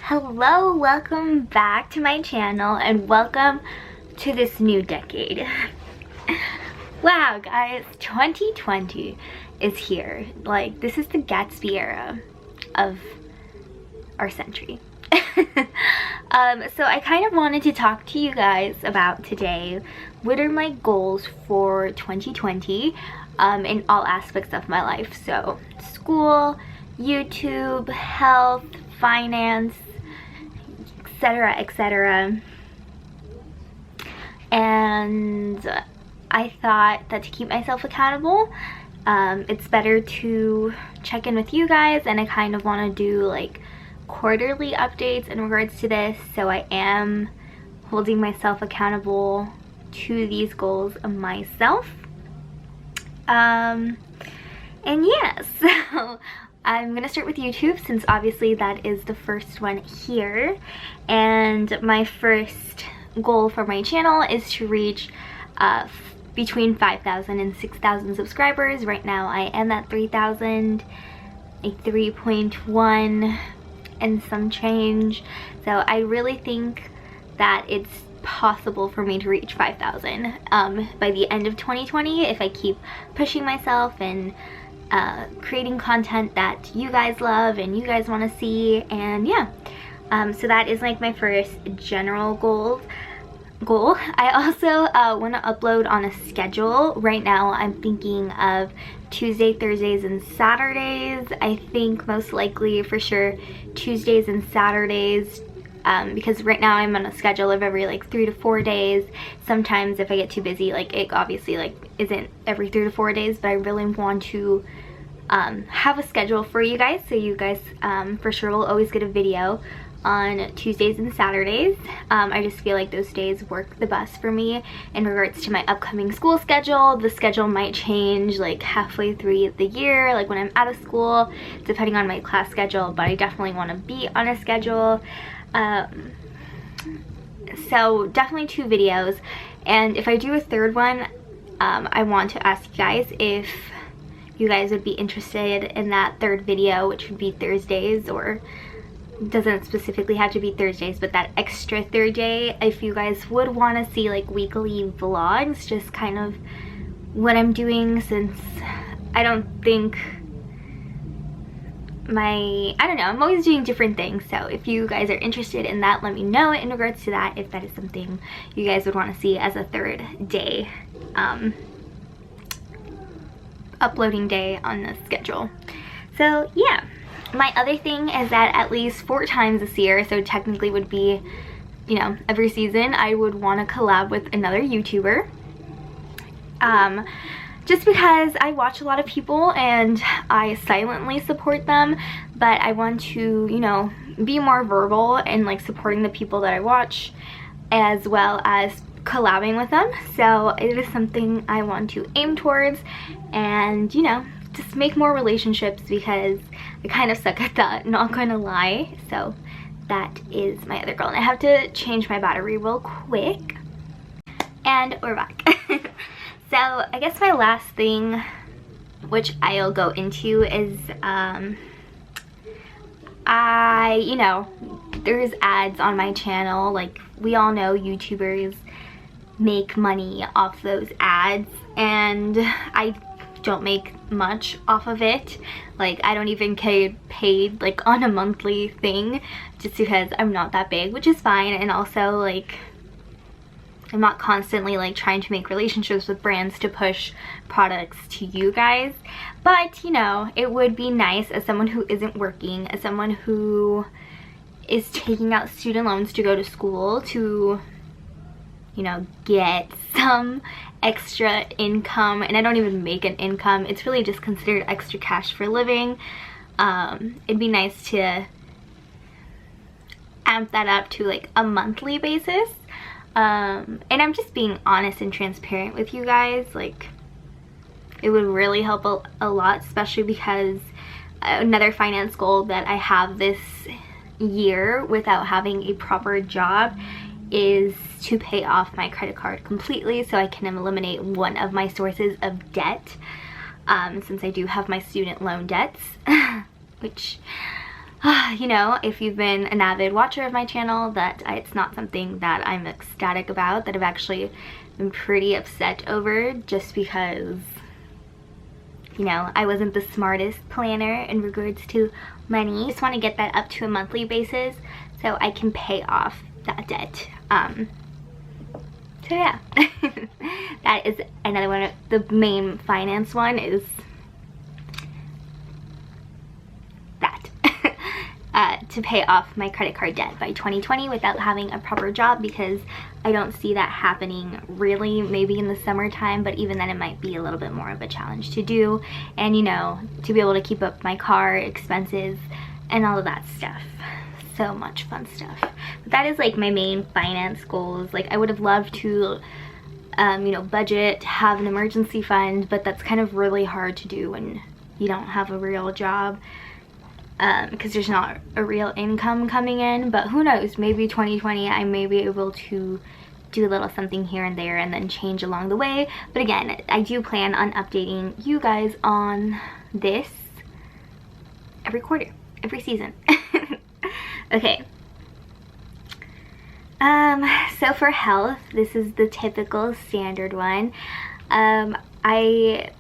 Hello, welcome back to my channel and welcome to this new decade. Wow guys, 2020 is here. Like, this is the Gatsby era of our century. So I kind of wanted to talk to you guys about today. What are my goals for 2020 in all aspects of my life? So school, YouTube, health, finance, etc, etc. And I thought that to keep myself accountable, it's better to check in with you guys, and I kind of want to do like quarterly updates in regards to this, so I am holding myself accountable to these goals myself. And yeah, so I'm gonna start with YouTube since obviously that is the first one here, and my first goal for my channel is to reach between 5,000 and 6,000 subscribers. Right now I am at 3,000, a 3.1 and some change, so I really think that it's possible for me to reach 5,000 by the end of 2020 if I keep pushing myself and creating content that you guys love and you guys want to see. And yeah, so that is like my first general goal. I also want to upload on a schedule. Right now I'm thinking of Tuesday, Thursdays, and Saturdays. I think most likely for sure Tuesdays and Saturdays, because right now I'm on a schedule of every like 3 to 4 days. Sometimes if I get too busy, like it obviously like isn't every 3 to 4 days, but I really want to have a schedule for you guys, so you guys for sure will always get a video on Tuesdays and Saturdays. I just feel like those days work the best for me in regards to my upcoming school schedule. The schedule might change like halfway through the year, like when I'm out of school, depending on my class schedule, but I definitely want to be on a schedule. So definitely 2 videos, and if I do a third one, I want to ask you guys if you guys would be interested in that third video, which would be Thursdays, or doesn't specifically have to be Thursdays, but that extra third day, if you guys would want to see like weekly vlogs, just kind of what I'm doing, since I don't think I don't know, I'm always doing different things. So if you guys are interested in that, let me know in regards to that, if that is something you guys would want to see as a third day, uploading day on the schedule. So yeah, my other thing is that at least 4 times this year, so technically would be, you know, every season, I would want to collab with another YouTuber. Just because I watch a lot of people and I silently support them, but I want to, you know, be more verbal and like supporting the people that I watch, as well as collabing with them. So it is something I want to aim towards, and you know, just make more relationships, because I kind of suck at that, not gonna lie. So that is my other goal, and I have to change my battery real quick, and we're back. So I guess my last thing, which I'll go into, is you know, there's ads on my channel. Like, we all know YouTubers make money off those ads, and I don't make much off of it. Like, I don't even get paid like on a monthly thing, just because I'm not that big, which is fine. And also, like, I'm not constantly like trying to make relationships with brands to push products to you guys. But you know, it would be nice, as someone who isn't working, as someone who is taking out student loans to go to school, to, you know, get some extra income. And I don't even make an income, it's really just considered extra cash for living. It'd be nice to amp that up to like a monthly basis. And I'm just being honest and transparent with you guys. Like, it would really help a lot, especially because another finance goal that I have this year without having a proper job is to pay off my credit card completely, so I can eliminate one of my sources of debt, since I do have my student loan debts, which you know, if you've been an avid watcher of my channel, that it's not something that I'm ecstatic about, that I've actually been pretty upset over, just because, you know, I wasn't the smartest planner in regards to money. I just want to get that up to a monthly basis so I can pay off that debt. So yeah, that is another one. The main finance one is that. To pay off my credit card debt by 2020 without having a proper job, because I don't see that happening really. Maybe in the summertime, but even then it might be a little bit more of a challenge to do, and you know, to be able to keep up my car expenses and all of that stuff. So much fun stuff. But that is like my main finance goals. Like, I would have loved to you know, budget, have an emergency fund, but that's kind of really hard to do when you don't have a real job, because there's not a real income coming in. But who knows, maybe 2020 I may be able to do a little something here and there and then change along the way. But again, I do plan on updating you guys on this every quarter, every season. Okay. So for health, this is the typical standard one. I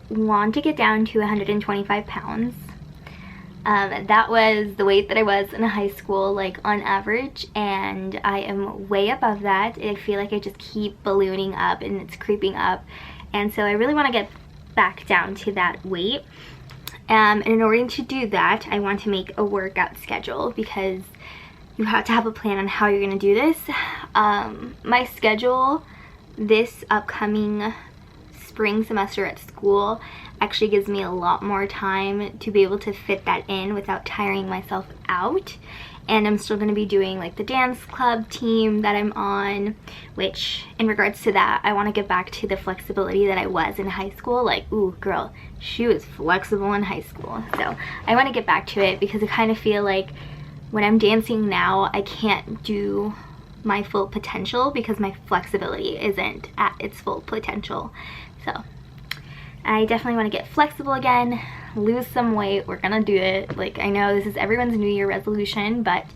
want to get down to 125 pounds. That was the weight that I was in high school, like on average, and I am way above that. I feel like I just keep ballooning up and it's creeping up, and so I really want to get back down to that weight. And in order to do that, I want to make a workout schedule, because you have to have a plan on how you're going to do this. My schedule this upcoming spring semester at school actually gives me a lot more time to be able to fit that in without tiring myself out. And I'm still going to be doing like the dance club team that I'm on, which in regards to that, I want to get back to the flexibility that I was in high school. Like, ooh, girl, she was flexible in high school. So I want to get back to it, because I kind of feel like when I'm dancing now, I can't do my full potential because my flexibility isn't at its full potential. So I definitely want to get flexible again, lose some weight. We're gonna do it. Like, I know this is everyone's New Year resolution, but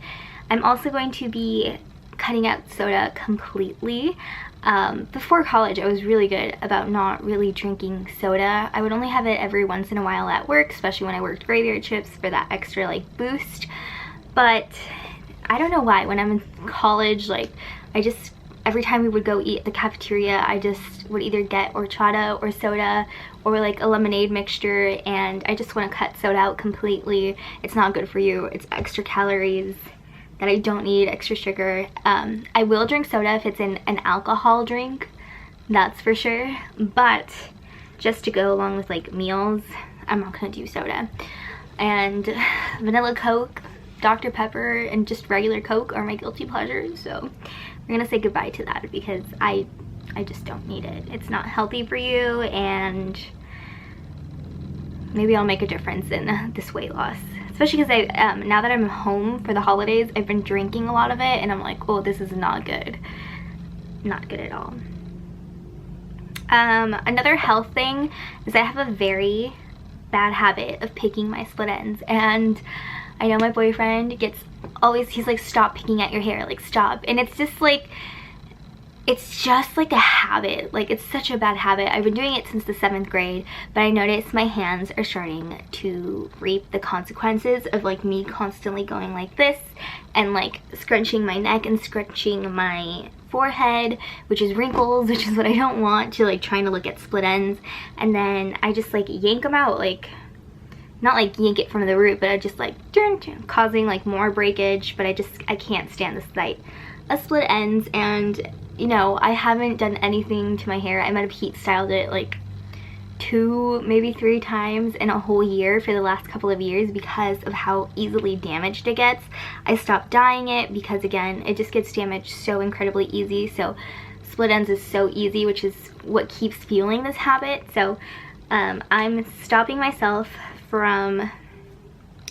I'm also going to be cutting out soda completely. Before college, I was really good about not really drinking soda. I would only have it every once in a while at work, especially when I worked graveyard shifts for that extra like boost. But I don't know why, when I'm in college, like, every time we would go eat at the cafeteria, I just would either get horchata or soda or like a lemonade mixture, and I just want to cut soda out completely. It's not good for you. It's extra calories that I don't need, extra sugar. I will drink soda if it's in an alcohol drink, that's for sure, but just to go along with like meals, I'm not gonna do soda. And vanilla Coke, Dr. Pepper, and just regular Coke are my guilty pleasures, so we're gonna say goodbye to that, because I just don't need it. It's not healthy for you, and maybe I'll make a difference in this weight loss. Especially because now that I'm home for the holidays, I've been drinking a lot of it, and I'm like, oh, this is not good. Not good at all. Another health thing is I have a very bad habit of picking my split ends, and I know my boyfriend he's like, stop picking at your hair, like stop. And it's just like a habit. Like, it's such a bad habit. I've been doing it since the 7th grade, but I noticed my hands are starting to reap the consequences of like me constantly going like this and like scrunching my neck and scrunching my forehead, which is wrinkles, which is what I don't want, to like trying to look at split ends. And then I just like yank them out, like not like yank it from the root, but I just like causing like more breakage. But I can't stand the sight of split ends. And you know, I haven't done anything to my hair. I might have heat styled it like 2, maybe 3 times in a whole year for the last couple of years, because of how easily damaged it gets. I stopped dyeing it because, again, it just gets damaged so incredibly easy. So split ends is so easy, which is what keeps fueling this habit. So I'm stopping myself from,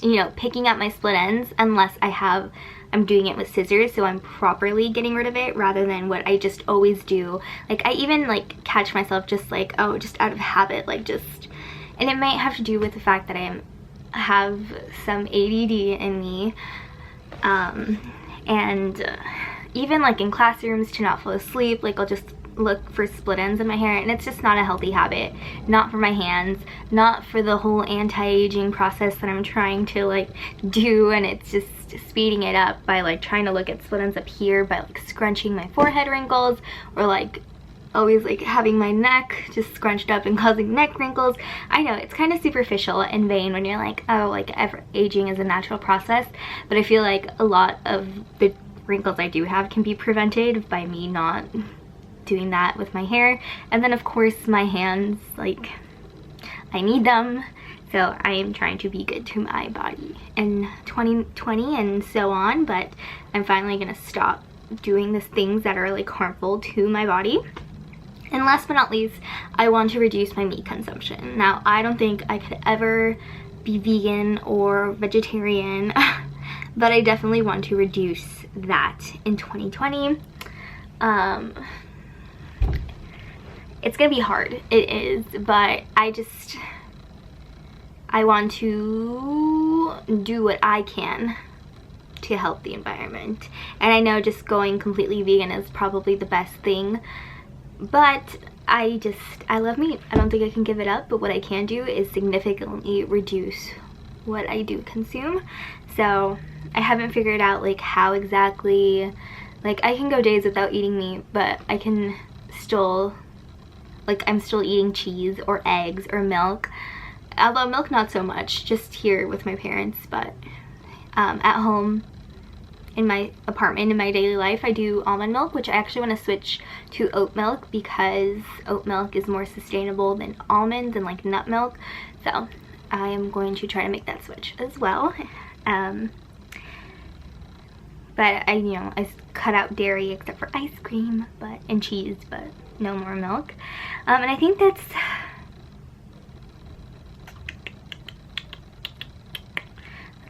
you know, picking up my split ends unless I'm doing it with scissors, so I'm properly getting rid of it, rather than what I just always do. Like, I even like catch myself just like, oh, just out of habit, like just, and it might have to do with the fact that I am have some ADD in me, and even like in classrooms, to not fall asleep, like I'll just look for split ends in my hair, and it's just not a healthy habit. Not for my hands, not for the whole anti-aging process that I'm trying to like do, and it's just speeding it up by like trying to look at split ends up here by like scrunching my forehead wrinkles, or like always like having my neck just scrunched up and causing neck wrinkles. I know it's kind of superficial and vain when you're like, oh, like aging is a natural process, but I feel like a lot of the wrinkles I do have can be prevented by me not doing that with my hair. And then of course my hands, like I need them, so I am trying to be good to my body in 2020 and so on, but I'm finally gonna stop doing these things that are like harmful to my body. And last but not least, I want to reduce my meat consumption. Now, I don't think I could ever be vegan or vegetarian, but I definitely want to reduce that in 2020. It's gonna be hard, it is, but I want to do what I can to help the environment. And I know just going completely vegan is probably the best thing, but I love meat. I don't think I can give it up, but what I can do is significantly reduce what I do consume. So I haven't figured out like how exactly, like I can go days without eating meat, but I can still, like I'm still eating cheese or eggs or milk. Although milk not so much, just here with my parents, but at home in my apartment, in my daily life, I do almond milk, which I actually want to switch to oat milk because oat milk is more sustainable than almond and like nut milk. So I am going to try to make that switch as well. But I cut out dairy except for ice cream and cheese, but no more milk. And I think that's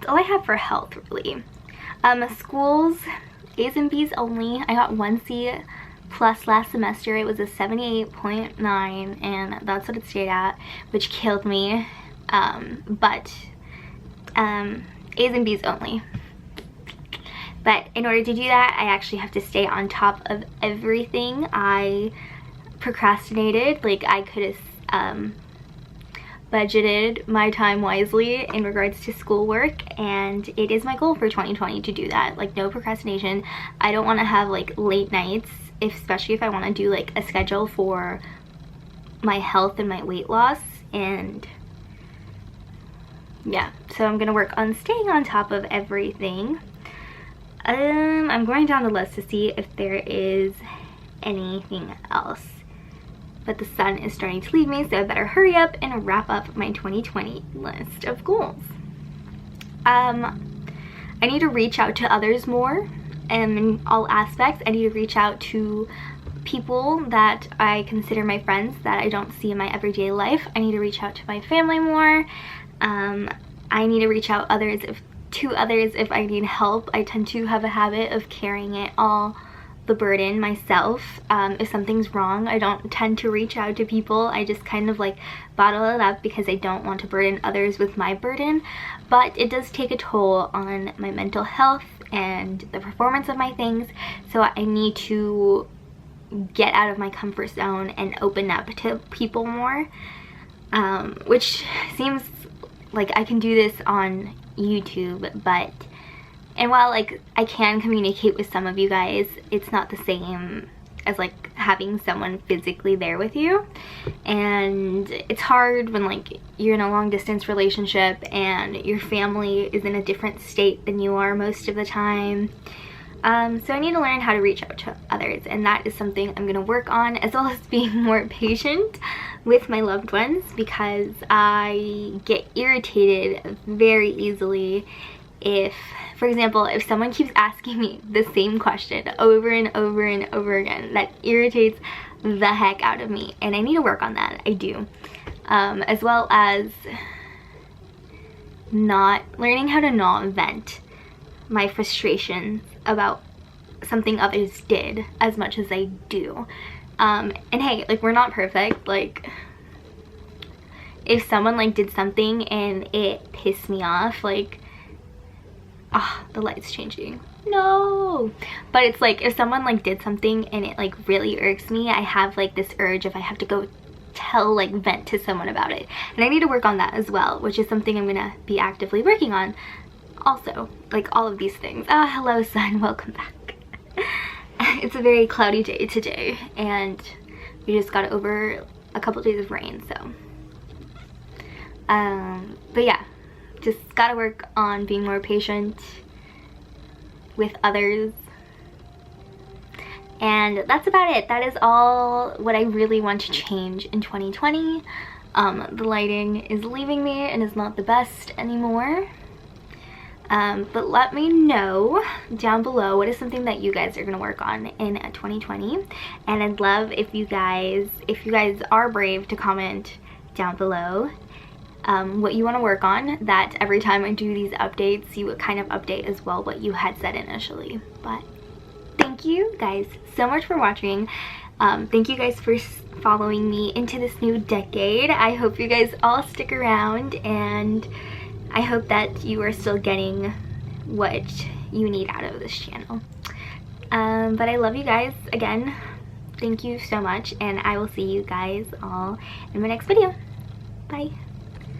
all I have for health, really. Schools, A's and B's only. I got 1C plus last semester. It was a 78.9, and that's what it stayed at, which killed me. But A's and B's only. But in order to do that, I actually have to stay on top of everything. I procrastinated. Like, I could have budgeted my time wisely in regards to schoolwork, and it is my goal for 2020 to do that. Like, no procrastination. I don't want to have like late nights, especially if I want to do like a schedule for my health and my weight loss. And yeah, so I'm gonna work on staying on top of everything. I'm going down the list to see if there is anything else, but the sun is starting to leave me, so I better hurry up and wrap up my 2020 list of goals. I need to reach out to others more, in all aspects. I need to reach out to people that I consider my friends that I don't see in my everyday life. I need to reach out to my family more. I need to reach out to others if I need help. I tend to have a habit of carrying the burden myself. If something's wrong, I don't tend to reach out to people. I just kind of like bottle it up because I don't want to burden others with my burden. But it does take a toll on my mental health and the performance of my things, so I need to get out of my comfort zone and open up to people more, which seems like I can do this on YouTube, and while like I can communicate with some of you guys, it's not the same as like having someone physically there with you. And it's hard when like you're in a long distance relationship and your family is in a different state than you are most of the time. So I need to learn how to reach out to others, and that is something I'm going to work on, as well as being more patient with my loved ones, because I get irritated very easily if, for example, if someone keeps asking me the same question over and over and over again. That irritates the heck out of me, and I need to work on that. I do. As well as learning how to not vent my frustrations about something others did as much as I do. And hey, like, we're not perfect. Like, if someone like did something and it pissed me off, like, the light's changing. No. But it's like if someone like did something and it like really irks me, I have like this urge if I have to go like vent to someone about it. And I need to work on that as well, which is something I'm gonna be actively working on. Also, like all of these things. Hello sun, welcome back. It's a very cloudy day today and we just got over a couple days of rain, so but yeah, just gotta work on being more patient with others. And that's about it. That is all what I really want to change in 2020. The lighting is leaving me and is not the best anymore. But let me know down below what is something that you guys are gonna work on in 2020. And I'd love if you guys are brave to comment down below what you want to work on, that every time I do these updates you would kind of update as well what you had said initially. But thank you guys so much for watching. Thank you guys for following me into this new decade. I hope you guys all stick around, and I hope that you are still getting what you need out of this channel. But I love you guys again. Thank you so much, and I will see you guys all in my next video. Bye.